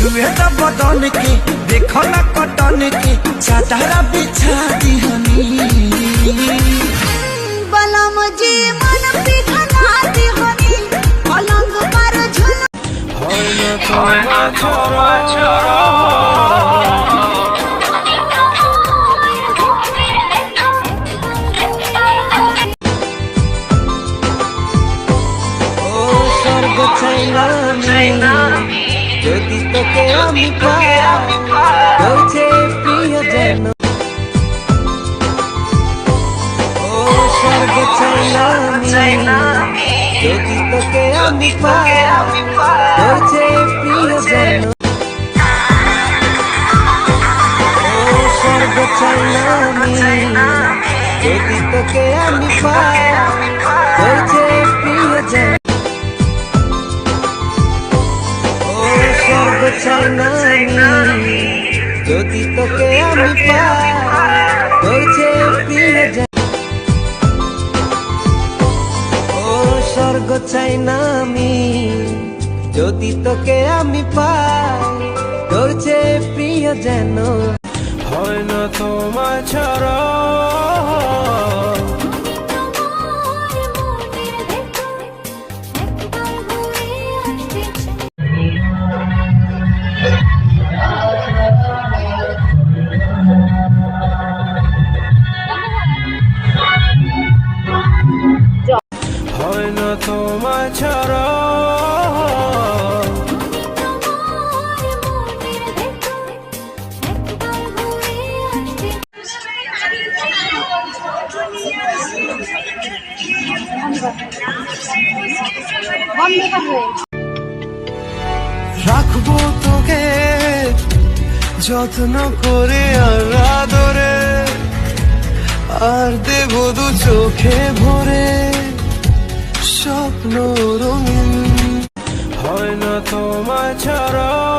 छुए तो बदन के देखो ना कटन के चादरा बिछा दिहनी बलम जी मन पिघला दिहनी पलंग पर झुल যদি তোকে আমি পাই বলছে প্রিয় যেন ও স্বর্গ চাই না যদি তোকে আমি পাই বলছে প্রিয় যেন ও স্বর্গ চাই না যদি তোকে আমি পাই বলছে প্রিয় যেন চাই না যদি তোকে আমি পাই বলছে প্রিয় যেন ও স্বর্গ চাই না আমি যদি তোকে আমি পাই বলছে প্রিয় যেন হয় না তোমার ছাড়া হয় না তোমার ছাড়া রাখবো তোকে যত্ন করে আর আদরে আর দেব দু চোখে ভরে স্বপ্ন রঙিন হয় না তোমার ছাড়া